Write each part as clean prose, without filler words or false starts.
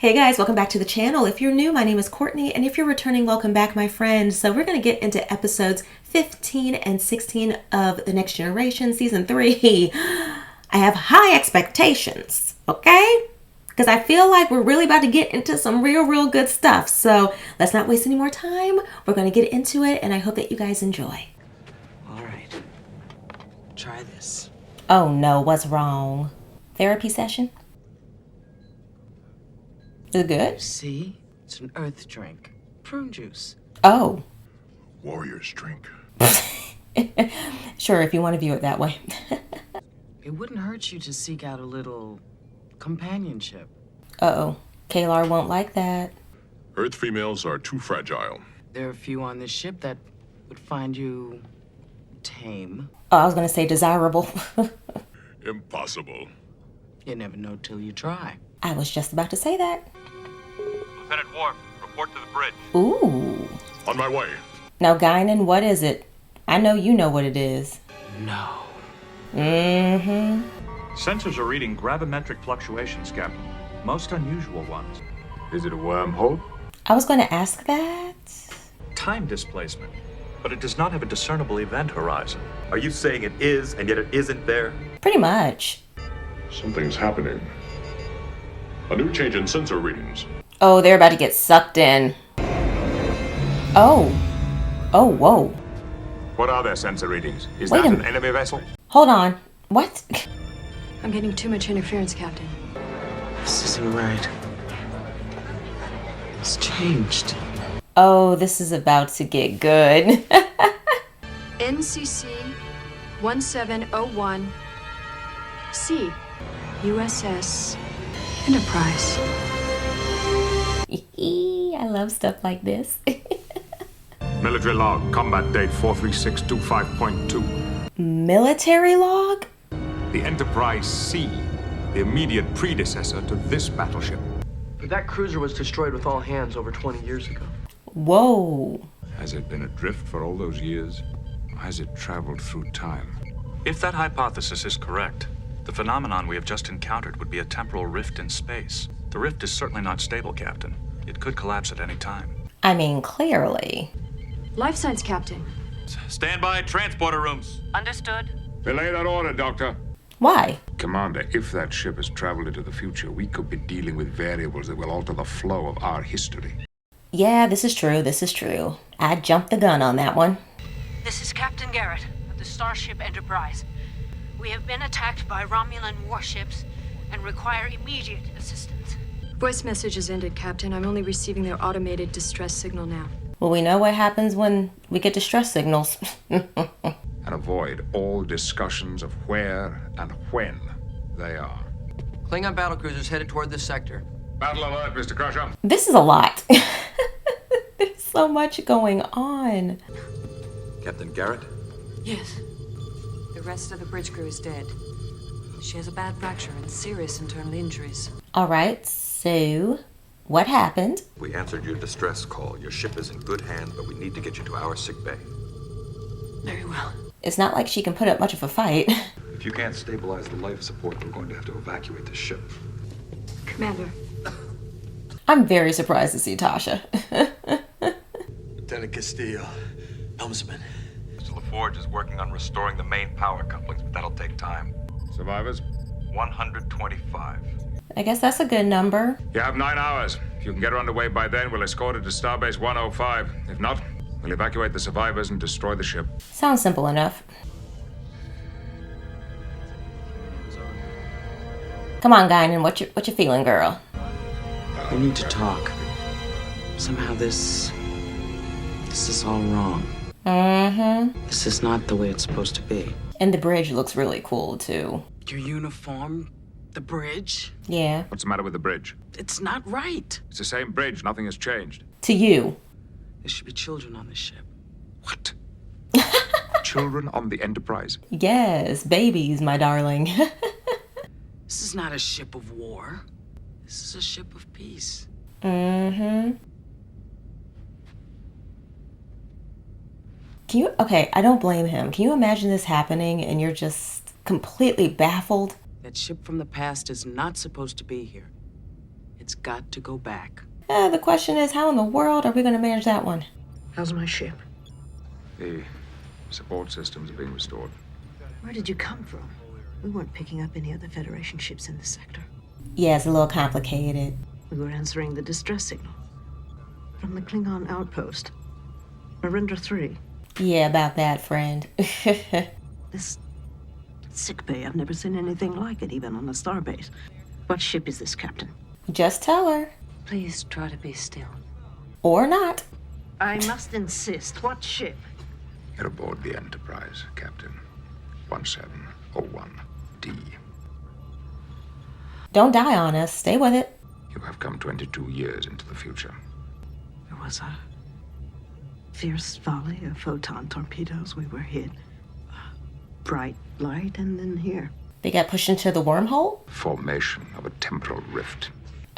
Hey guys, welcome back to the channel. If you're new, my name is Courtney, and if you're returning, welcome back, my friend. So we're going to get into episodes 15 and 16 of the Next Generation Season 3. I have high expectations, okay? Because I feel like we're really about to get into some real good stuff. So let's not waste any more time. We're going to get into it, and I hope that you guys enjoy. All right. Try this. Oh no, what's wrong? Therapy session? Is it good? See? It's an earth drink. Prune juice. Oh. Warrior's drink. Sure, if you want to view it that way. It wouldn't hurt you to seek out a little companionship. Uh-oh. Kalar won't like that. Earth females are too fragile. There are a few on this ship that would find you tame. Oh, I was going to say desirable. Impossible. You never know till you try. I was just about to say that. Lieutenant Worf, report to the bridge. Ooh. On my way. Now, Guinan, what is it? I know you know what it is. No. Mm-hmm. Sensors are reading gravimetric fluctuations, Captain. Most unusual ones. Is it a wormhole? I was going to ask that. Time displacement. But it does not have a discernible event horizon. Are you saying it is, and yet it isn't there? Pretty much. Something's happening. A new change in sensor readings. Oh, they're about to get sucked in. Oh. Oh, whoa. What are their sensor readings? Is Wait that a an enemy vessel? Hold on. What? I'm getting too much interference, Captain. This isn't right. It's changed. Oh, this is about to get good. NCC 1701 C USS Enterprise. I love stuff like this. Military log, combat date 43625.2. Military log? The Enterprise C, the immediate predecessor to this battleship. But that cruiser was destroyed with all hands over 20 years ago. Whoa. Has it been adrift for all those years? Or has it traveled through time? If that hypothesis is correct, the phenomenon we have just encountered would be a temporal rift in space. The rift is certainly not stable, Captain. It could collapse at any time. I mean, clearly. Life science, Captain. Stand by transporter rooms. Understood. Belay that order, Doctor. Why? Commander, if that ship has traveled into the future, we could be dealing with variables that will alter the flow of our history. Yeah, this is true. This is true. I jumped the gun on that one. This is Captain Garrett of the Starship Enterprise. We have been attacked by Romulan warships and require immediate assistance. Voice message has ended, Captain. I'm only receiving their automated distress signal now. Well, we know what happens when we get distress signals. And avoid all discussions of where and when they are. Klingon battlecruisers headed toward this sector. Battle alert, Mr. Crusher. This is a lot. There's so much going on. Captain Garrett? Yes. The rest of the bridge crew is dead. She has a bad fracture and serious internal injuries. All right, so what happened? We answered your distress call. Your ship is in good hands, but we need to get you to our sick bay. Very well. It's not like she can put up much of a fight. If you can't stabilize the life support, we're going to have to evacuate the ship. Commander. I'm very surprised to see Tasha. Lieutenant Castillo, helmsman. Mr. LaForge is working on restoring the main power couplings, but that'll take time. Survivors? 125. I guess that's a good number. You have 9 hours. If you can get her underway by then, we'll escort her to Starbase 105. If not, we'll evacuate the survivors and destroy the ship. Sounds simple enough. Come on, Guinan, what you feeling, girl? We need to talk. Somehow this is all wrong. Mm-hmm. This is not the way it's supposed to be. And the bridge looks really cool, too. Your uniform, the bridge, Yeah. What's the matter with the bridge? it's not right. It's the same bridge. Nothing has changed. To you. There should be children on this ship. What? Children on the Enterprise? Yes, babies, my darling. This is not a ship of war. This is a ship of peace. Mm-hmm. Okay, I don't blame him. Can you imagine this happening and you're just completely baffled? That ship from the past is not supposed to be here. It's got to go back. The question is, how in the world are we going to manage that one? How's my ship? The support systems are being restored. Where did you come from? We weren't picking up any other Federation ships in the sector. Yeah, it's a little complicated. We were answering the distress signal from the Klingon outpost. Narendra 3. Yeah, about that, friend. This sickbay, I've never seen anything like it, even on a starbase. What ship is this, Captain? Just tell her. Please try to be still. Or not. I must insist. What ship? You're aboard the Enterprise, Captain. 1701D. Don't die on us. Stay with it. You have come 22 years into the future. There was a fierce volley of photon torpedoes. We were hit. Bright light, and then here. They got pushed into the wormhole? Formation of a temporal rift.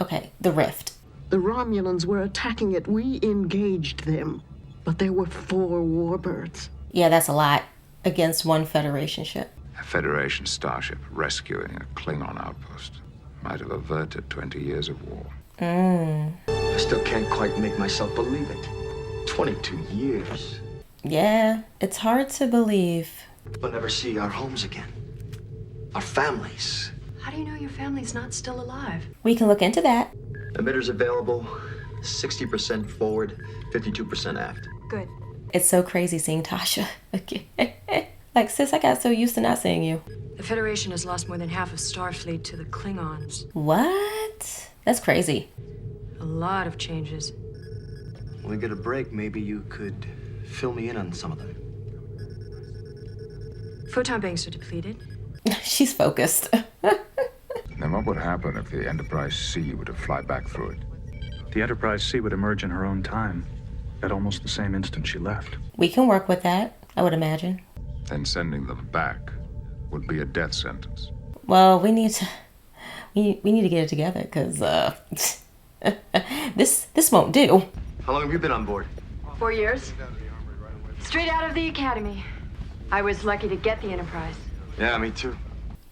Okay, the rift. The Romulans were attacking it. We engaged them. But there were 4 warbirds. Yeah, that's a lot against one Federation ship. A Federation starship rescuing a Klingon outpost might have averted 20 years of war. I still can't quite make myself believe it. 22 years. Yeah, it's hard to believe. We'll never see our homes again. Our families. How do you know your family's not still alive? We can look into that. Emitters available. 60% forward, 52% aft. Good. It's so crazy seeing Tasha again. Like, sis, I got so used to not seeing you. The Federation has lost more than half of Starfleet to the Klingons. What? That's crazy. A lot of changes. When we get a break, maybe you could fill me in on some of them. Photon banks are depleted. She's focused. Then what would happen if the Enterprise C were to fly back through it? The Enterprise C would emerge in her own time, at almost the same instant she left. We can work with that, I would imagine. Then sending them back would be a death sentence. Well, we need to get it together, because this won't do. How long have you been on board? 4 years. Straight out of the academy. I was lucky to get the Enterprise. Yeah, me too.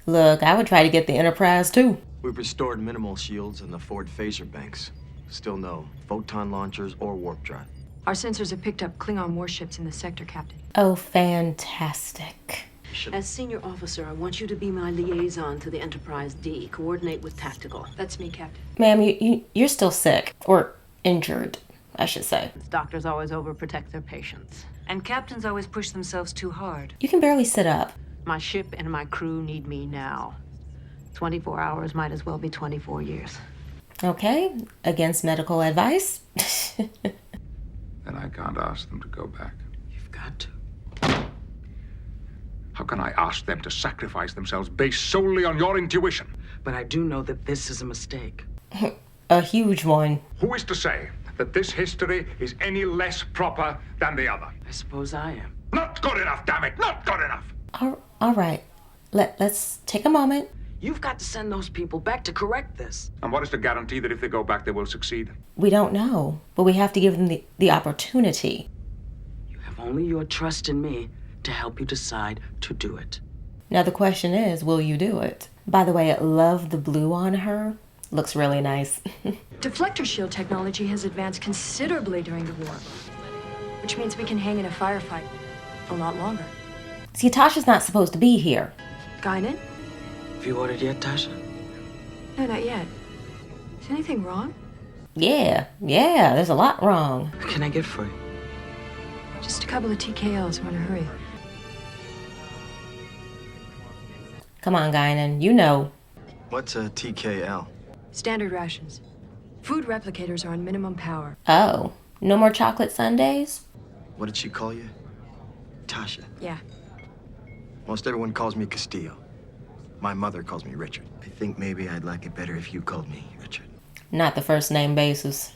Look, I would try to get the Enterprise too. We've restored minimal shields and the forward phaser banks. Still no photon launchers or warp drive. Our sensors have picked up Klingon warships in the sector, Captain. Oh, fantastic. As senior officer, I want you to be my liaison to the Enterprise D. Coordinate with Tactical. That's me, Captain. Ma'am, you're still sick. Or injured, I should say. Doctors always overprotect their patients. And captains always push themselves too hard. You can barely sit up. My ship and my crew need me now. 24 hours might as well be 24 years. Okay, against medical advice. Then I can't ask them to go back. You've got to. How can I ask them to sacrifice themselves based solely on your intuition? But I do know that this is a mistake. A huge one. Who is to say that this history is any less proper than the other? I suppose I am. Not good enough, damn it! Not good enough! All right. Let's take a moment. You've got to send those people back to correct this. And what is the guarantee that if they go back, they will succeed? We don't know, but we have to give them the opportunity. You have only your trust in me to help you decide to do it. Now the question is, will you do it? By the way, I love the blue on her. Looks really nice. Deflector shield technology has advanced considerably during the war, which means we can hang in a firefight a lot longer. See, Tasha's not supposed to be here. Guinan? Have you ordered yet, Tasha? No, not yet. Is anything wrong? Yeah, there's a lot wrong. What can I get for you? Just a couple of TKLs. We're in a hurry. Come on, Guinan, you know. What's a TKL? Standard rations. Food replicators are on minimum power. Oh, no more chocolate sundaes? What did she call you? Tasha. Yeah. Most everyone calls me Castillo. My mother calls me Richard. I think maybe I'd like it better if you called me Richard. Not the first name basis.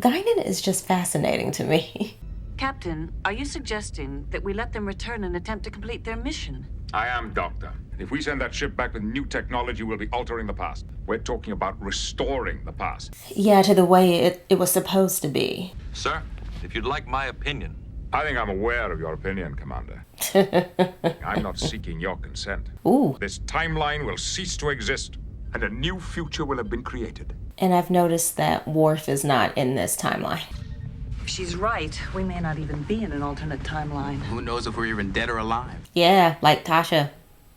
Guinan is just fascinating to me. Captain, are you suggesting that we let them return and attempt to complete their mission? I am, Doctor. If we send that ship back with new technology, we'll be altering the past. We're talking about restoring the past. Yeah, to the way it was supposed to be. Sir, if you'd like my opinion, I think I'm aware of your opinion, Commander. I'm not seeking your consent. Ooh. This timeline will cease to exist, and a new future will have been created. And I've noticed that Worf is not in this timeline. If she's right, we may not even be in an alternate timeline. Who knows if we're even dead or alive? Yeah, like Tasha.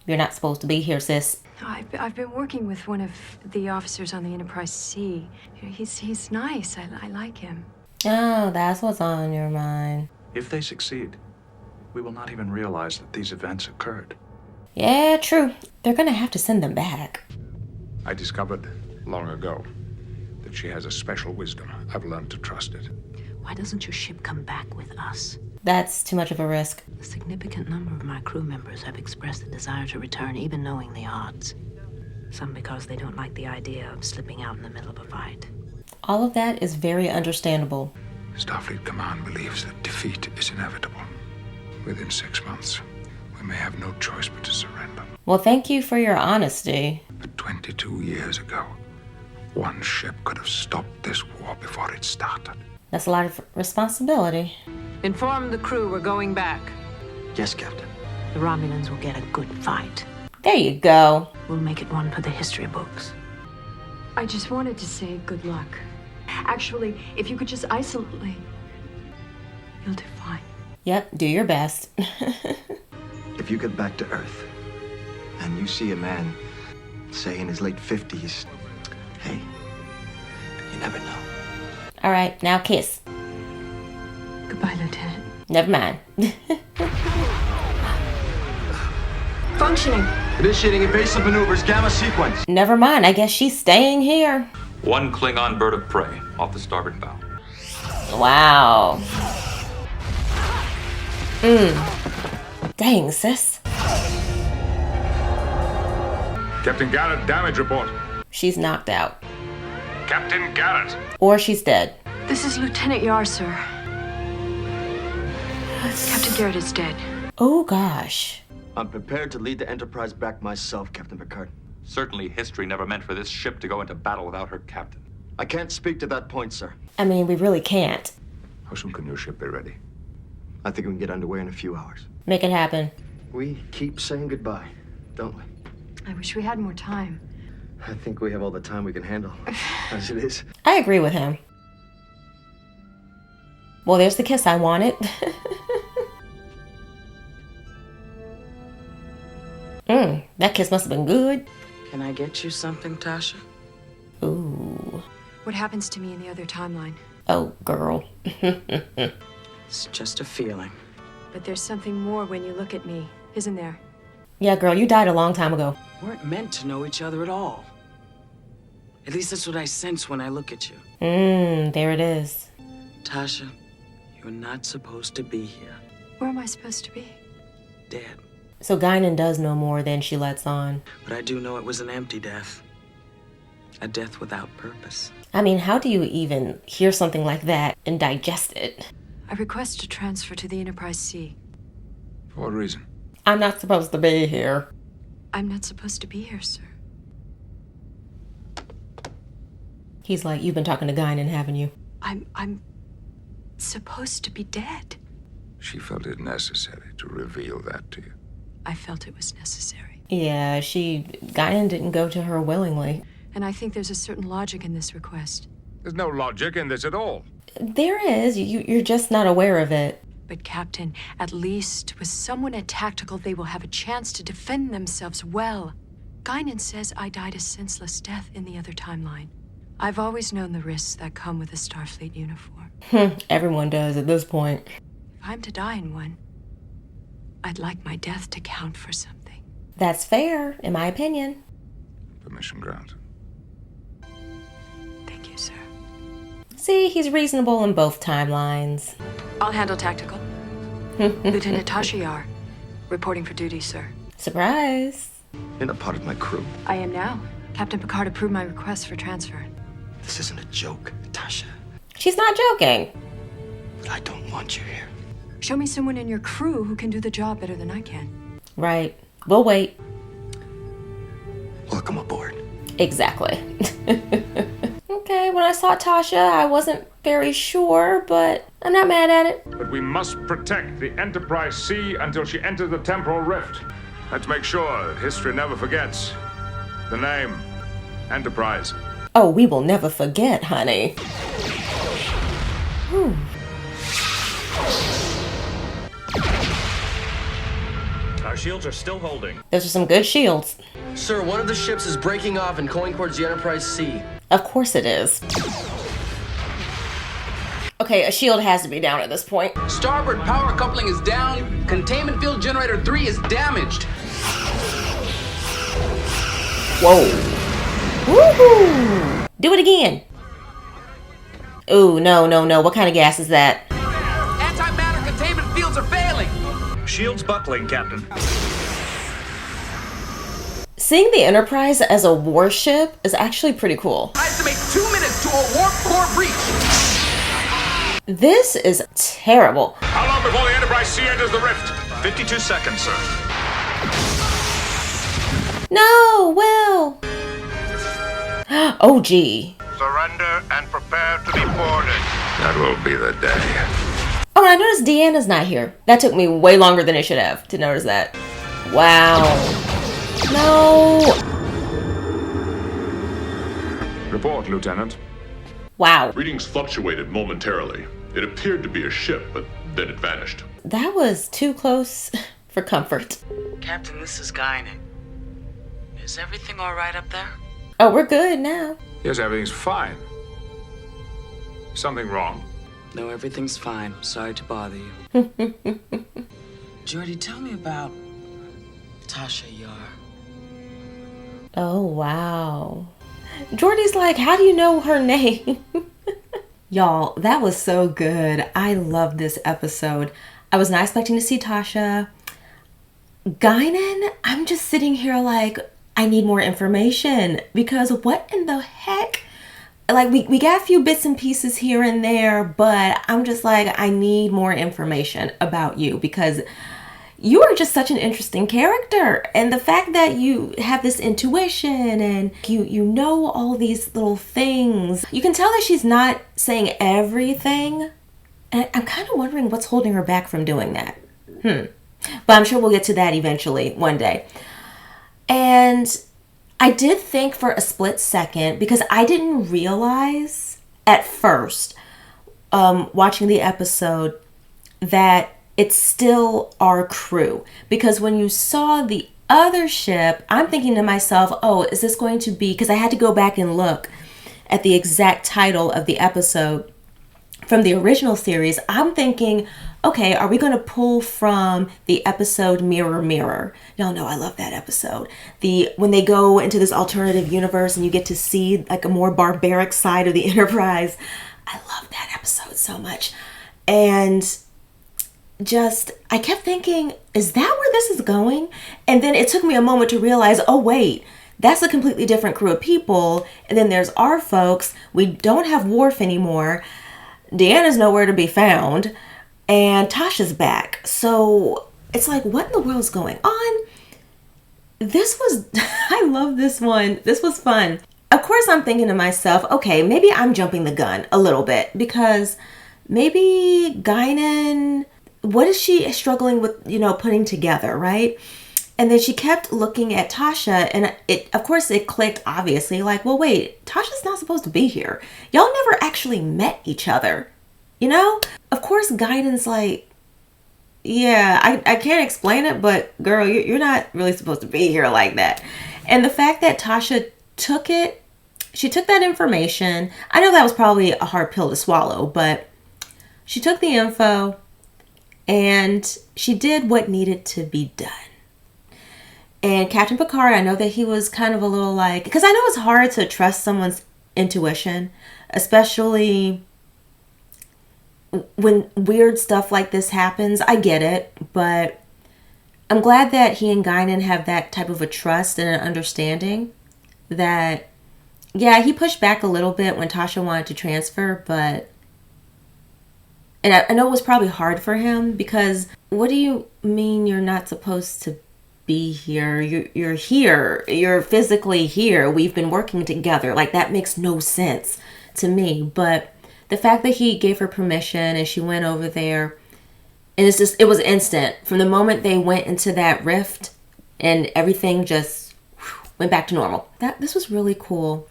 You're not supposed to be here, sis. I've been working with one of the officers on the Enterprise C. He's nice. I like him. Oh, that's what's on your mind. If they succeed, we will not even realize that these events occurred. Yeah, true. They're gonna have to send them back. I discovered long ago that she has a special wisdom. I've learned to trust it. Why doesn't your ship come back with us? That's too much of a risk. A significant number of my crew members have expressed a desire to return, even knowing the odds. Some because they don't like the idea of slipping out in the middle of a fight. All of that is very understandable. Starfleet Command believes that defeat is inevitable. Within 6 months, we may have no choice but to surrender. Well, thank you for your honesty. But 22 years ago, one ship could have stopped this war before it started. That's a lot of responsibility. Inform the crew we're going back. Yes, Captain. The Romulans will get a good fight. There you go. We'll make it one for the history books. I just wanted to say good luck. Actually, if you could just isolate, you'll do fine. Yep, do your best. If you get back to Earth and you see a man, say in his late 50s, hey, you never know. All right, now kiss. Goodbye, Lieutenant. Never mind. Functioning. Initiating evasive maneuvers, gamma sequence. Never mind, I guess she's staying here. One Klingon bird of prey off the starboard bow. Wow. Dang, sis. Captain Garrett, damage report. She's knocked out. Captain Garrett. Or she's dead. This is Lieutenant Yar, sir. Captain Garrett is dead. Oh, gosh. I'm prepared to lead the Enterprise back myself, Captain Picard. Certainly history never meant for this ship to go into battle without her captain. I can't speak to that point, sir. I mean, we really can't. How soon can your ship be ready? I think we can get underway in a few hours. Make it happen. We keep saying goodbye, don't we? I wish we had more time. I think we have all the time we can handle, as it is. I agree with him. Well, there's the kiss I wanted. That kiss must have been good. Can I get you something, Tasha? Ooh. What happens to me in the other timeline? Oh, girl. It's just a feeling. But there's something more when you look at me, isn't there? Yeah, girl, you died a long time ago. We weren't meant to know each other at all. At least that's what I sense when I look at you. There it is. Tasha, you're not supposed to be here. Where am I supposed to be? Dead. So Guinan does know more than she lets on. But I do know it was an empty death. A death without purpose. I mean, how do you even hear something like that and digest it? I request a transfer to the Enterprise C. For what reason? I'm not supposed to be here. I'm not supposed to be here, sir. He's like, you've been talking to Guinan, haven't you? I'm supposed to be dead. She felt it necessary to reveal that to you. I felt it was necessary. Yeah, Guinan didn't go to her willingly. And I think there's a certain logic in this request. There's no logic in this at all. There is. You're just not aware of it. But Captain, at least with someone at Tactical, they will have a chance to defend themselves well. Guinan says I died a senseless death in the other timeline. I've always known the risks that come with a Starfleet uniform. Everyone does at this point. If I'm to die in one, I'd like my death to count for something. That's fair, in my opinion. Permission granted. Thank you, sir. See, he's reasonable in both timelines. I'll handle Tactical. Lieutenant Tasha Yar, reporting for duty, sir. Surprise. You're not part of my crew. I am now. Captain Picard approved my request for transfer. This isn't a joke, Tasha. She's not joking. But I don't want you here. Show me someone in your crew who can do the job better than I can. Right. We'll wait. Welcome aboard. Exactly. Okay, when I saw Tasha, I wasn't very sure, but I'm not mad at it. But we must protect the Enterprise C until she enters the temporal rift. Let's make sure that history never forgets the name Enterprise. Oh, we will never forget, honey. Whew. Our shields are still holding. Those are some good shields. Sir, one of the ships is breaking off and going towards the Enterprise C. Of course it is. Okay, a shield has to be down at this point. Starboard power coupling is down. Containment field generator 3 is damaged. Whoa. Woohoo! Do it again. Ooh, no. What kind of gas is that? Antimatter containment fields are failing. Shields buckling, Captain. Seeing the Enterprise as a warship is actually pretty cool. I estimate 2 minutes to a warp core breach. This is terrible. How long before the Enterprise C enters the rift? 52 seconds, sir. No, Will. Oh, gee. Surrender and prepare to be boarded. That will be the day. Oh, and I noticed Deanna's not here. That took me way longer than it should have to notice that. Wow. No. Report, Lieutenant. Wow. Readings fluctuated momentarily. It appeared to be a ship, but then it vanished. That was too close for comfort. Captain, this is Guinan. Is everything all right up there? Oh, we're good now. Yes, everything's fine. Something wrong? No, everything's fine. Sorry to bother you. Jordy, tell me about Tasha Yar. Oh, wow. Jordy's like, how do you know her name? Y'all, that was so good. I love this episode. I was not expecting to see Tasha. Guinan, I'm just sitting here like, I need more information because what in the heck? Like, we got a few bits and pieces here and there, but I'm just like, I need more information about you because you are just such an interesting character. And the fact that you have this intuition and you know all these little things, you can tell that she's not saying everything. And I'm kind of wondering what's holding her back from doing that. But I'm sure we'll get to that eventually one day. And I did think for a split second, because I didn't realize at first, watching the episode, that it's still our crew. Because when you saw the other ship, I'm thinking to myself, oh, is this going to be, because I had to go back and look at the exact title of the episode from the original series. I'm thinking, okay, are we going to pull from the episode Mirror Mirror? No, I love that episode. When they go into this alternative universe and you get to see like a more barbaric side of the Enterprise. I love that episode so much. And I kept thinking, is that where this is going? And then it took me a moment to realize, oh wait, that's a completely different crew of people. And then there's our folks. We don't have Worf anymore. Deanna's nowhere to be found. And Tasha's back. So it's like, what in the world is going on? I love this one. This was fun. Of course, I'm thinking to myself, okay, maybe I'm jumping the gun a little bit because maybe Guinan, what is she struggling with, putting together, right? And then she kept looking at Tasha and of course it clicked obviously like, well, wait, Tasha's not supposed to be here. Y'all never actually met each other, Of course, Guinan's like, yeah, I can't explain it, but girl, you're not really supposed to be here like that. And the fact that Tasha she took that information. I know that was probably a hard pill to swallow, but she took the info and she did what needed to be done. And Captain Picard, I know that he was kind of a little like, because I know it's hard to trust someone's intuition, especially when weird stuff like this happens. I get it, but I'm glad that he and Guinan have that type of a trust and an understanding that, yeah, he pushed back a little bit when Tasha wanted to transfer, and I know it was probably hard for him because what do you mean you're not supposed to be here? You're here. You're physically here. We've been working together. Like, that makes no sense to me. But the fact that he gave her permission and she went over there, and it was instant. From the moment they went into that rift and everything just went back to normal. This was really cool.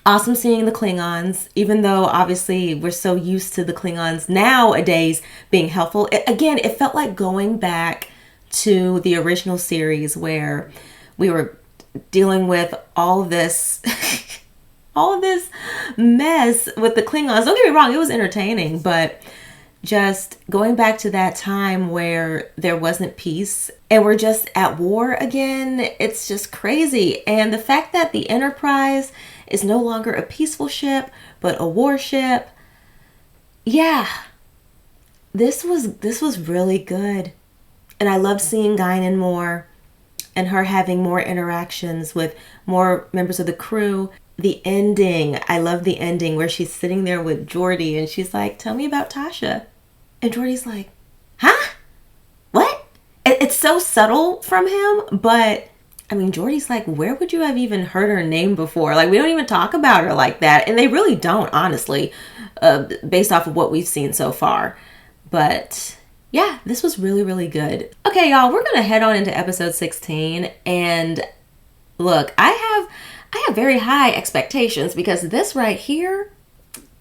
Awesome seeing the Klingons, even though obviously we're so used to the Klingons nowadays being helpful. It felt like going back to the original series where we were dealing with all of this all of this mess with the Klingons. Don't get me wrong, it was entertaining, but just going back to that time where there wasn't peace and we're just at war again, it's just crazy. And the fact that the Enterprise is no longer a peaceful ship, but a warship. Yeah, this was really good. And I love seeing Guinan more and her having more interactions with more members of the crew. The ending, I love the ending where she's sitting there with Geordi and she's like, tell me about Tasha. And Geordi's like, huh? What? It's so subtle from him, but I mean, Geordi's like, where would you have even heard her name before? Like, we don't even talk about her like that. And they really don't, honestly, based off of what we've seen so far. But yeah, this was really, really good. Okay, y'all, we're going to head on into episode 16. And look, I have very high expectations because this right here,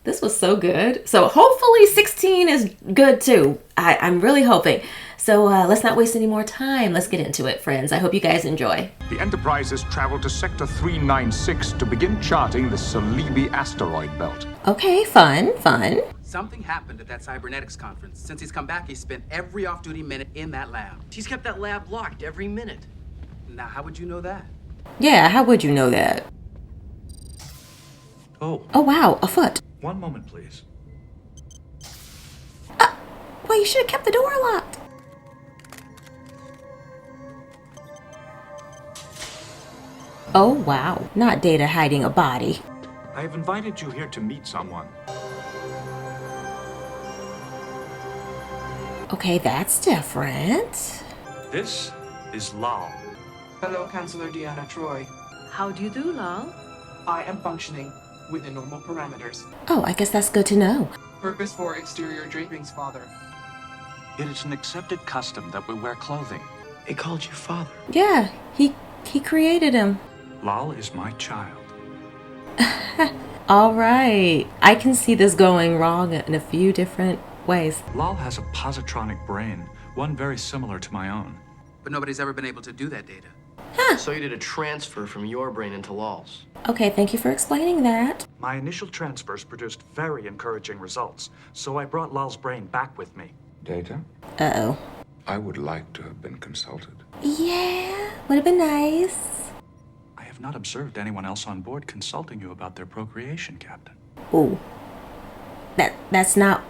this was so good. So hopefully 16 is good too. I'm really hoping. So let's not waste any more time. Let's get into it, friends. I hope you guys enjoy. The Enterprise has traveled to Sector 396 to begin charting the Celebi asteroid belt. Okay, fun. Something happened at that cybernetics conference. Since he's come back, he's spent every off-duty minute in that lab. He's kept that lab locked every minute. Now, how would you know that? Yeah, how would you know that? Oh, wow, a foot. one moment, please. Well, you should have kept the door locked. Oh, wow. Not Data hiding a body. I have invited you here to meet someone. Okay, that's different. This is Lal. Hello, Chancellor Deanna Troy. How do you do, Lal? I am functioning within normal parameters. Oh, I guess that's good to know. Purpose for exterior drapings, Father. It is an accepted custom that we wear clothing. It called you Father. Yeah, he created him. Lal is my child. All right. I can see this going wrong in a few different ways. Lal has a positronic brain, one very similar to my own. But nobody's ever been able to do that, Data. So you did a transfer from your brain into Lal's. Okay, thank you for explaining that. My initial transfers produced very encouraging results, so I brought Lal's brain back with me. Data? Uh-oh. I would like to have been consulted. Yeah, would have been nice. I have not observed anyone else on board consulting you about their procreation, Captain. Ooh. That's not...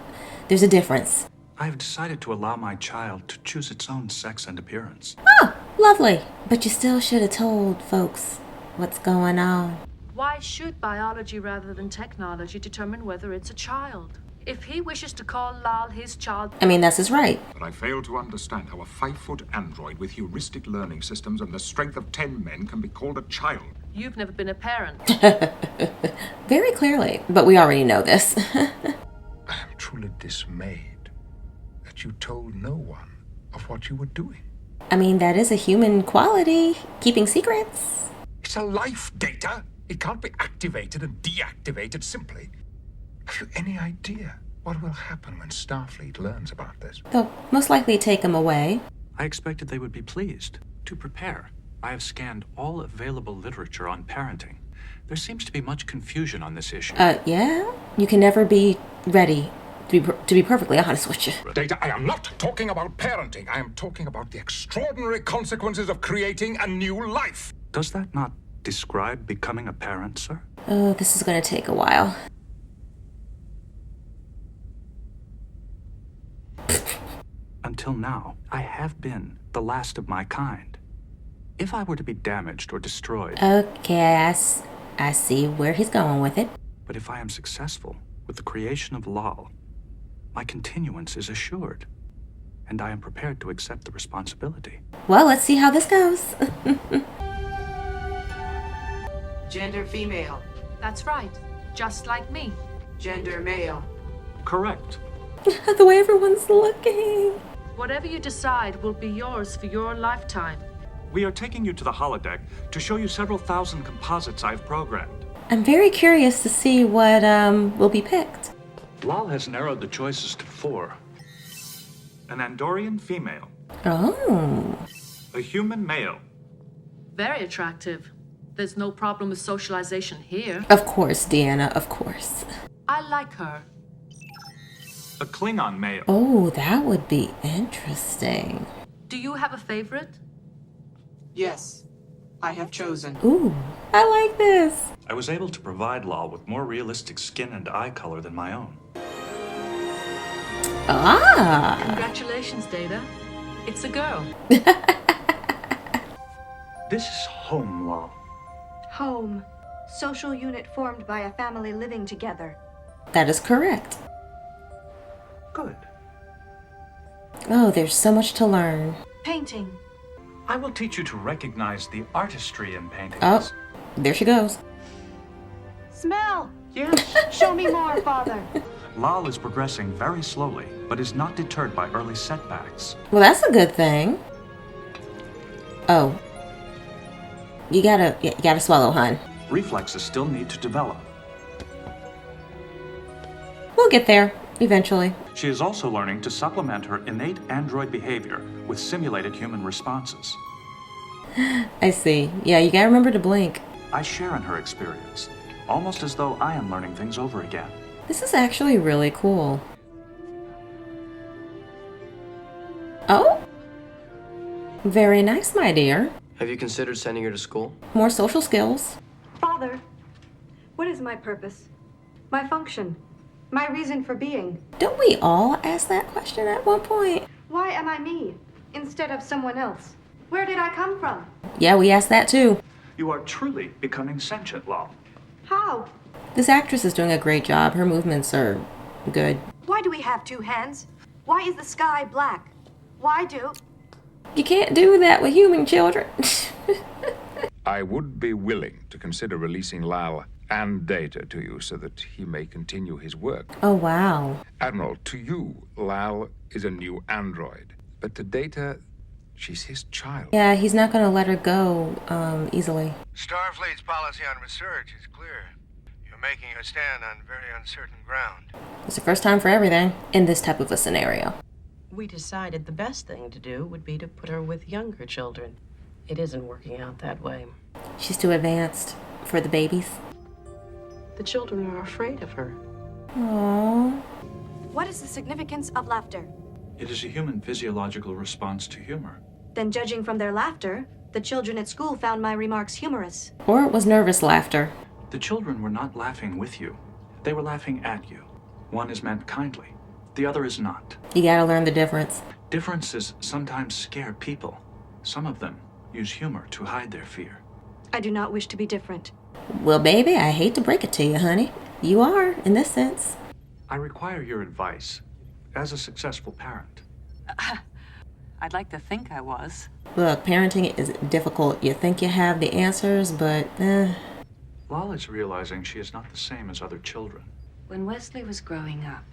There's a difference. I have decided to allow my child to choose its own sex and appearance. Oh, lovely. But you still should have told folks what's going on. Why should biology rather than technology determine whether it's a child? If he wishes to call Lal his child... I mean, that's his right. But I fail to understand how a 5-foot android with heuristic learning systems and the strength of 10 men can be called a child. You've never been a parent. Very clearly, but we already know this. I am truly dismayed that you told no one of what you were doing. I mean, that is a human quality, keeping secrets. It's a life, Data. It can't be activated and deactivated simply. Have you any idea what will happen when Starfleet learns about this? They'll most likely take him away. I expected they would be pleased. To prepare, I have scanned all available literature on parenting. There seems to be much confusion on this issue. Yeah? You can never be ready, to be perfectly honest with you. Data, I am not talking about parenting. I am talking about the extraordinary consequences of creating a new life. Does that not describe becoming a parent, sir? Oh, this is going to take a while. Until now, I have been the last of my kind. If I were to be damaged or destroyed... Okay, I see where he's going with it. But if I am successful with the creation of Lal, my continuance is assured, and I am prepared to accept the responsibility. Well, let's see how this goes. Gender female. That's right. Just like me. Gender male. Correct. The way everyone's looking. Whatever you decide will be yours for your lifetime. We are taking you to the holodeck to show you several thousand composites I've programmed. I'm very curious to see what will be picked. Lal has narrowed the choices to 4. An Andorian female. Oh. A human male. Very attractive. There's no problem with socialization here. Of course, Deanna, of course. I like her. A Klingon male. Oh, that would be interesting. Do you have a favorite? Yes, I have chosen. Ooh, I like this. I was able to provide Lal with more realistic skin and eye color than my own. Ah. Congratulations, Data. It's a girl. This is home, Lal. Home. Social unit formed by a family living together. That is correct. Good. Oh, there's so much to learn. Painting. I will teach you to recognize the artistry in paintings. Oh, there she goes. Smell. Yes. Show me more, Father. Lal is progressing very slowly, but is not deterred by early setbacks. Well, that's a good thing. Oh. You gotta swallow, hon. Reflexes still need to develop. We'll get there, eventually. She is also learning to supplement her innate android behavior with simulated human responses. I see. Yeah, you gotta remember to blink. I share in her experience, almost as though I am learning things over again. This is actually really cool. Oh? Very nice, my dear. Have you considered sending her to school? More social skills. Father, what is my purpose? My function? My reason for being? Don't we all ask that question at one point? Why am I me instead of someone else? Where did I come from? Yeah, we asked that too. You are truly becoming sentient, Lal. How? This actress is doing a great job. Her movements are good. Why do we have 2 hands? Why is the sky black? Why do... You can't do that with human children. I would be willing to consider releasing Lal and Data to you so that he may continue his work. Oh, wow. Admiral, to you, Lal is a new android. But to Data, she's his child. Yeah, he's not gonna let her go easily. Starfleet's policy on research is clear. You're making a stand on very uncertain ground. It's the first time for everything in this type of a scenario. We decided the best thing to do would be to put her with younger children. It isn't working out that way. She's too advanced for the babies. The children are afraid of her. Aww. What is the significance of laughter? It is a human physiological response to humor. Then, judging from their laughter, the children at school found my remarks humorous. Or it was nervous laughter. The children were not laughing with you. They were laughing at you. One is meant kindly. The other is not. You gotta learn the difference. Differences sometimes scare people. Some of them use humor to hide their fear. I do not wish to be different. Well, baby, I hate to break it to you, honey. You are, in this sense. I require your advice as a successful parent. I'd like to think I was. Look, parenting is difficult. You think you have the answers, but Lal is realizing she is not the same as other children. When Wesley was growing up,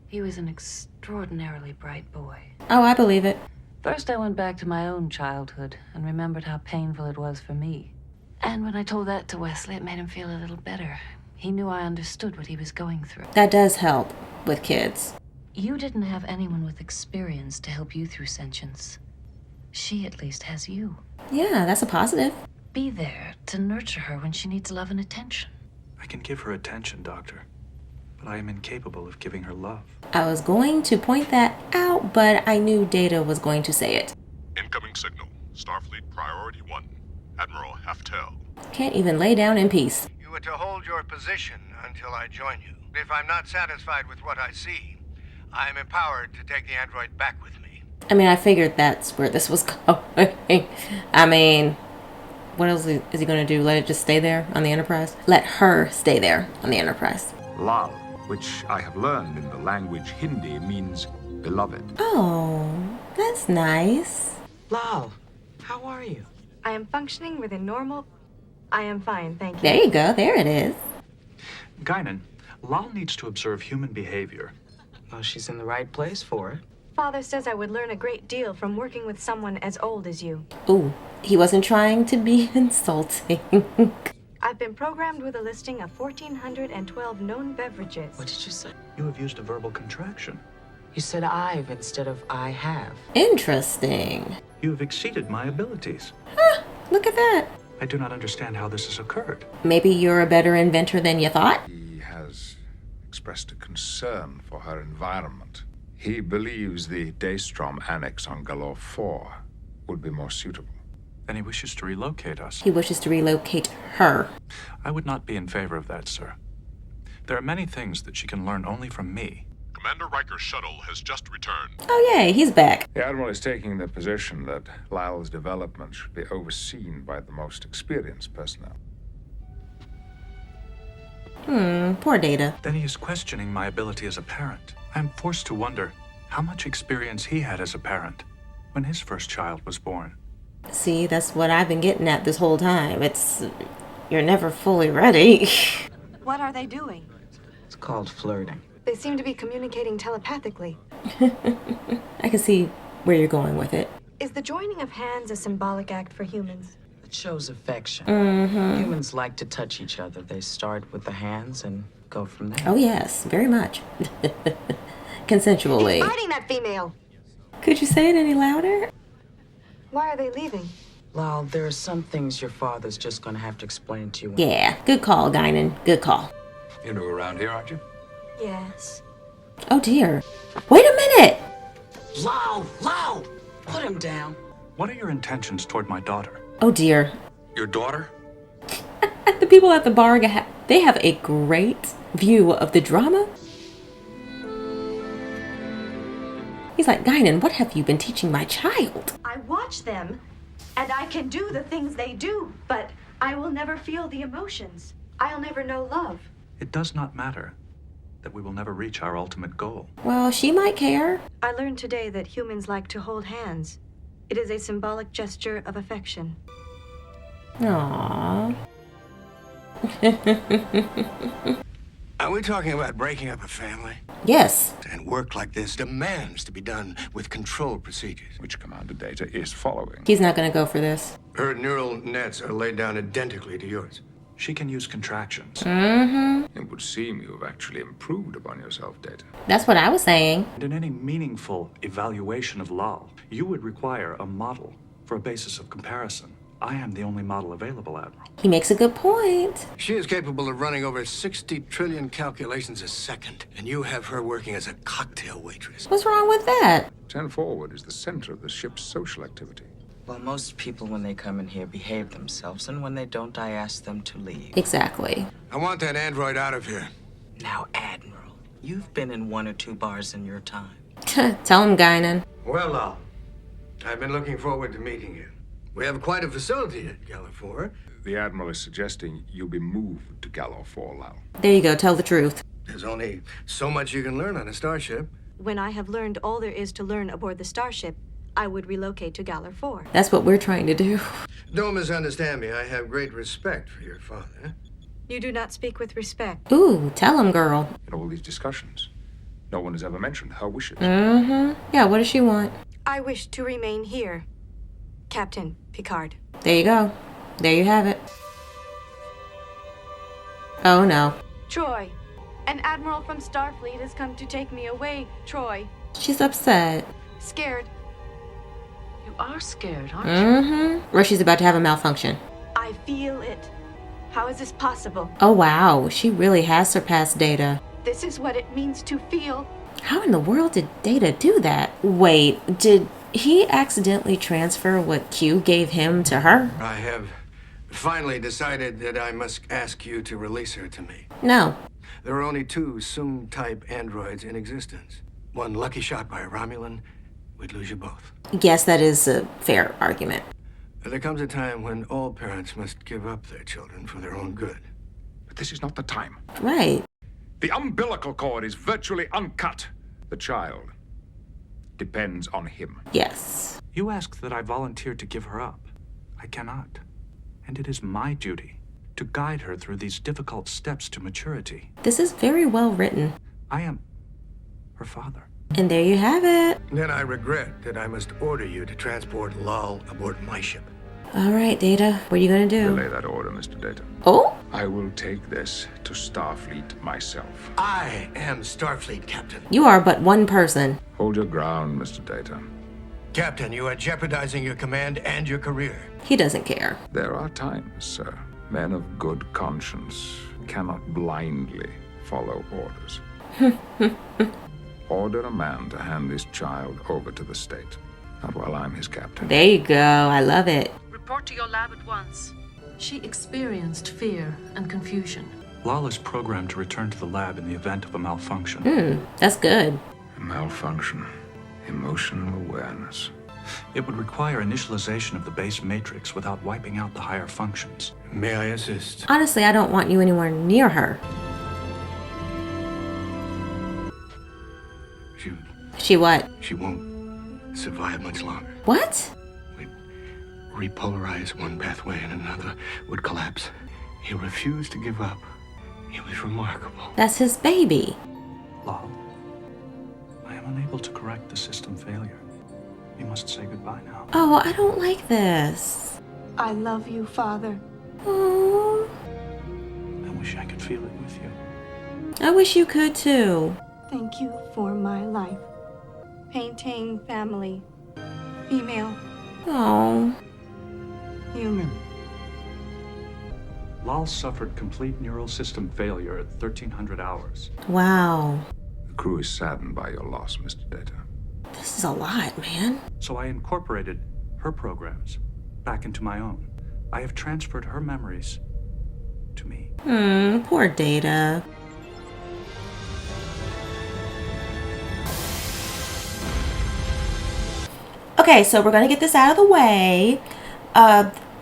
he was an extraordinarily bright boy. Oh, I believe it. First, I went back to my own childhood and remembered how painful it was for me. And when I told that to Wesley, it made him feel a little better. He knew I understood what he was going through. That does help with kids. You didn't have anyone with experience to help you through sentience. She at least has you. Yeah, that's a positive. Be there to nurture her when she needs love and attention. I can give her attention, Doctor, but I am incapable of giving her love. I was going to point that out, but I knew Data was going to say it. Incoming signal. Starfleet Priority 1. Admiral Haftel. Can't even lay down in peace. You are to hold your position until I join you. If I'm not satisfied with what I see, I am empowered to take the android back with me. I mean, I figured that's where this was going. I mean, what else is he going to do? Let it just stay there on the Enterprise? Let her stay there on the Enterprise. Lal, which I have learned in the language Hindi, means beloved. Oh, that's nice. Lal, how are you? I am functioning within normal... I am fine, thank you. There you go. There it is. Guinan, Lal needs to observe human behavior. Well, she's in the right place for it. Father says I would learn a great deal from working with someone as old as you. Ooh, he wasn't trying to be insulting. I've been programmed with a listing of 1,412 known beverages. What did you say? You have used a verbal contraction. You said I've instead of I have. Interesting. You have exceeded my abilities. Huh, look at that. I do not understand how this has occurred. Maybe you're a better inventor than you thought? He has expressed a concern for her environment. He believes the Daystrom annex on Galore 4 would be more suitable. Then he wishes to relocate us. He wishes to relocate her. I would not be in favor of that, sir. There are many things that she can learn only from me. Commander Riker's shuttle has just returned. Oh, yay, he's back. The Admiral is taking the position that Lyle's development should be overseen by the most experienced personnel. Poor Data. Then he is questioning my ability as a parent. I am forced to wonder how much experience he had as a parent when his first child was born. See, that's what I've been getting at this whole time. You're never fully ready. What are they doing? It's called flirting. They seem to be communicating telepathically. I can see where you're going with it. Is the joining of hands a symbolic act for humans? It shows affection. Mm-hmm. Humans like to touch each other. They start with the hands and go from there. Oh, yes, very much. Consensually. He's fighting that female. Could you say it any louder? Why are they leaving? Lal, there are some things your father's just gonna have to explain to you. Yeah, good call, Guinan. Good call. You're new around here, aren't you? Yes. Oh, dear. Wait a minute! Lal! Put him down. What are your intentions toward my daughter? Oh, dear. Your daughter? The people at the bar, they have a great view of the drama. He's like, Guinan, what have you been teaching my child? I watch them, and I can do the things they do, but I will never feel the emotions. I'll never know love. It does not matter that we will never reach our ultimate goal. Well, she might care. I learned today that humans like to hold hands. It is a symbolic gesture of affection. Aww. Are we talking about breaking up a family? Yes. And work like this demands to be done with controlled procedures. Which Commander Data is following. He's not going to go for this. Her neural nets are laid down identically to yours. She can use contractions. Mm-hmm. It would seem you have actually improved upon yourself, Data. That's what I was saying. And in any meaningful evaluation of Lal, you would require a model for a basis of comparison. I am the only model available, Admiral. He makes a good point. She is capable of running over 60 trillion calculations a second, and you have her working as a cocktail waitress. What's wrong with that? 10 Forward is the center of the ship's social activity. Well, most people, when they come in here, behave themselves, and when they don't, I ask them to leave. Exactly. I want that android out of here. Now, Admiral, you've been in 1 or 2 bars in your time. Tell him, Guinan. Well, Lal, I've been looking forward to meeting you. We have quite a facility at Galore 4. The Admiral is suggesting you be moved to Galore 4, Lal. There you go, tell the truth. There's only so much you can learn on a starship. When I have learned all there is to learn aboard the starship, I would relocate to Galore 4. That's what we're trying to do. Don't misunderstand me. I have great respect for your father. You do not speak with respect. Ooh, tell him, girl. In all these discussions, no one has ever mentioned her wishes. Mm-hmm. Yeah, what does she want? I wish to remain here, Captain Picard. There you go. There you have it. Oh, no. Troy, an admiral from Starfleet has come to take me away, Troy. She's upset. Scared. You are scared, aren't you? Mm-hmm. Or she's about to have a malfunction. I feel it. How is this possible? Oh, wow. She really has surpassed Data. This is what it means to feel. How in the world did Data do that? Wait, did he accidentally transfer what Q gave him to her? I have finally decided that I must ask you to release her to me. No. There are only 2 Soong-type androids in existence. One lucky shot by a Romulan, we'd lose you both. Yes, that is a fair argument. There comes a time when all parents must give up their children for their own good. But this is not the time. Right. The umbilical cord is virtually uncut. The child depends on him. Yes. You ask that I volunteer to give her up. I cannot. And it is my duty to guide her through these difficult steps to maturity. This is very well written. I am her father. And there you have it. Then I regret that I must order you to transport Lal aboard my ship. All right, Data, what are you gonna do? Relay that order, Mr. Data. Oh? I will take this to Starfleet myself. I am Starfleet Captain. You are but one person. Hold your ground, Mr. Data. Captain, you are jeopardizing your command and your career. He doesn't care. There are times, sir. Men of good conscience cannot blindly follow orders. Order a man to hand this child over to the state. Not while I'm his captain. There you go. I love it. Report to your lab at once. She experienced fear and confusion. Lal is programmed to return to the lab in the event of a malfunction. That's good. A malfunction. Emotional awareness. It would require initialization of the base matrix without wiping out the higher functions. May I assist? Honestly, I don't want you anywhere near her. She what? She won't survive much longer. What? Repolarize one pathway and another would collapse. He refused to give up. It was remarkable. That's his baby. Lal, I am unable to correct the system failure. We must say goodbye now. Oh, I don't like this. I love you, Father. Oh. I wish I could feel it with you. I wish you could too. Thank you for my life. Painting family. Female. Oh. Human. Lal suffered complete neural system failure at 1300 hours. Wow. The crew is saddened by your loss, Mr. Data. This is a lot, man. So I incorporated her programs back into my own. I have transferred her memories to me. Poor Data. Okay, so we're gonna get this out of the way.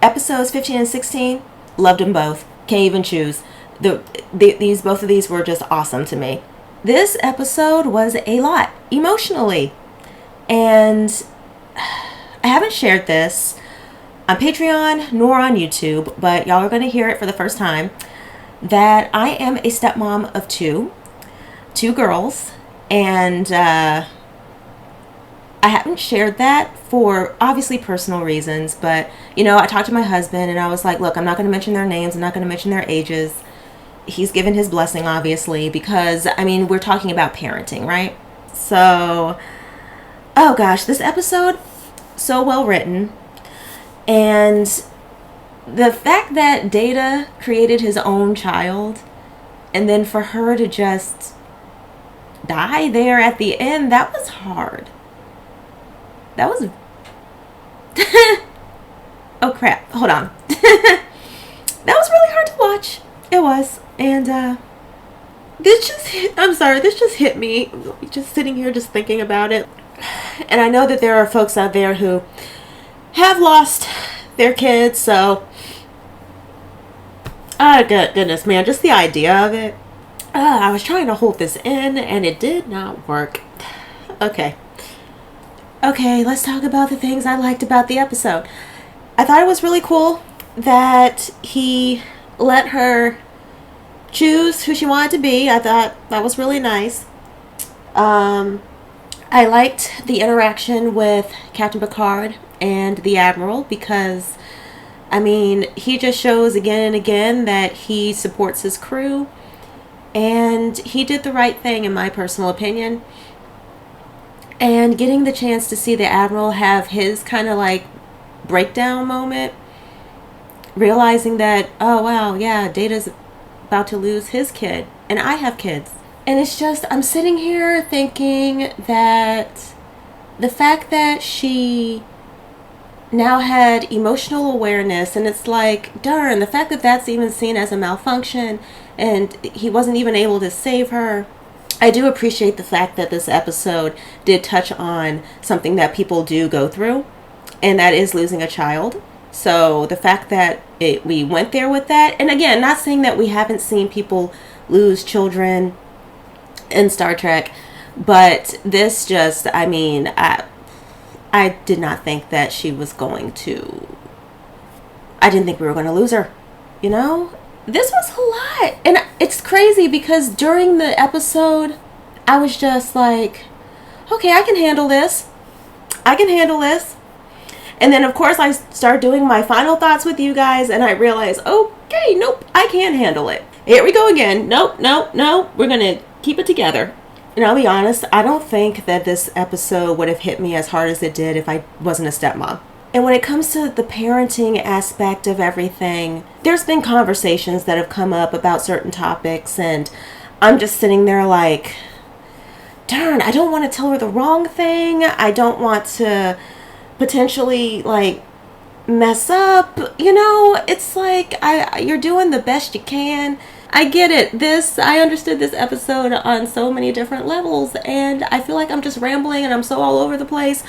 Episodes 15 and 16, loved them both. Can't even choose. Both of these were just awesome to me. This episode was a lot emotionally, and I haven't shared this on Patreon nor on YouTube, but y'all are gonna hear it for the first time. That I am a stepmom of two girls, and I haven't shared that for obviously personal reasons, but I talked to my husband and I was like, look, I'm not going to mention their names. I'm not going to mention their ages. He's given his blessing, obviously, because we're talking about parenting, right? So, oh gosh, this episode, so well written. And the fact that Data created his own child and then for her to just die there at the end, that was hard. That was... oh crap, hold on. That was really hard to watch. It was. And this just hit me. Just sitting here just thinking about it. And I know that there are folks out there who have lost their kids, so goodness, man, just the idea of it. I was trying to hold this in and it did not work. Okay, let's talk about the things I liked about the episode. I thought it was really cool that he let her choose who she wanted to be. I thought that was really nice. I liked the interaction with Captain Picard and the Admiral because, he just shows again and again that he supports his crew and he did the right thing in my personal opinion. And getting the chance to see the Admiral have his kind of like breakdown moment, realizing that, oh wow, yeah, Data's about to lose his kid, and I have kids. And it's just, I'm sitting here thinking that the fact that she now had emotional awareness, and it's like, darn, the fact that that's even seen as a malfunction, and he wasn't even able to save her. I do appreciate the fact that this episode did touch on something that people do go through, and that is losing a child. So the fact that we went there with that, and again, not saying that we haven't seen people lose children in Star Trek, but this just, I did not think that she was going to, I didn't think we were going to lose her, this was a lot. And it's crazy because during the episode, I was just like, okay, I can handle this. I can handle this. And then, of course, I start doing my final thoughts with you guys, and I realize, okay, nope, I can't handle it. Here we go again. Nope. We're going to keep it together. And I'll be honest, I don't think that this episode would have hit me as hard as it did if I wasn't a stepmom. And when it comes to the parenting aspect of everything, there's been conversations that have come up about certain topics, and I'm just sitting there like, darn, I don't want to tell her the wrong thing. I don't want to potentially like mess up, it's like you're doing the best you can. I get it. I understood this episode on so many different levels, and I feel like I'm just rambling and I'm so all over the place.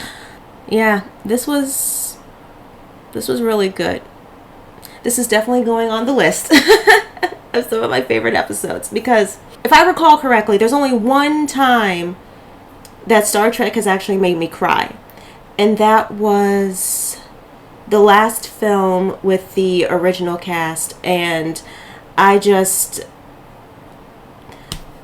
Yeah, this was really good. This is definitely going on the list of some of my favorite episodes, because if I recall correctly, there's only one time that Star Trek has actually made me cry. And that was the last film with the original cast. And that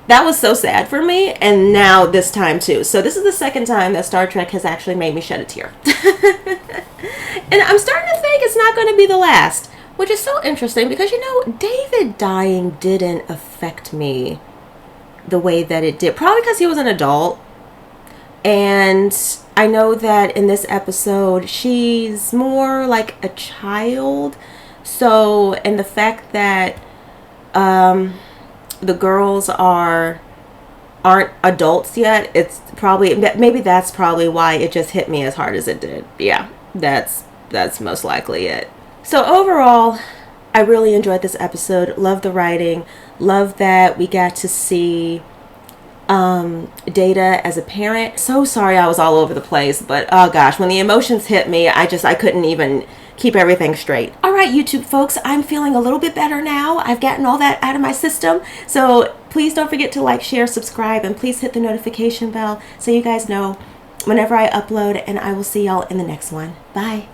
was so sad for me. And now this time too. So this is the second time that Star Trek has actually made me shed a tear. And I'm starting to think it's not going to be the last, which is so interesting because, David dying didn't affect me the way that it did. Probably because he was an adult. And I know that in this episode, she's more like a child. So, and the fact that the girls aren't adults yet, maybe that's probably why it just hit me as hard as it did. Yeah, that's most likely it. So overall, I really enjoyed this episode. Love the writing. Love that we got to see Data as a parent. So sorry I was all over the place, but oh gosh, when the emotions hit me, I couldn't even keep everything straight. All right, YouTube folks, I'm feeling a little bit better now. I've gotten all that out of my system. So please don't forget to like, share, subscribe, and please hit the notification bell so you guys know whenever I upload, and I will see y'all in the next one. Bye.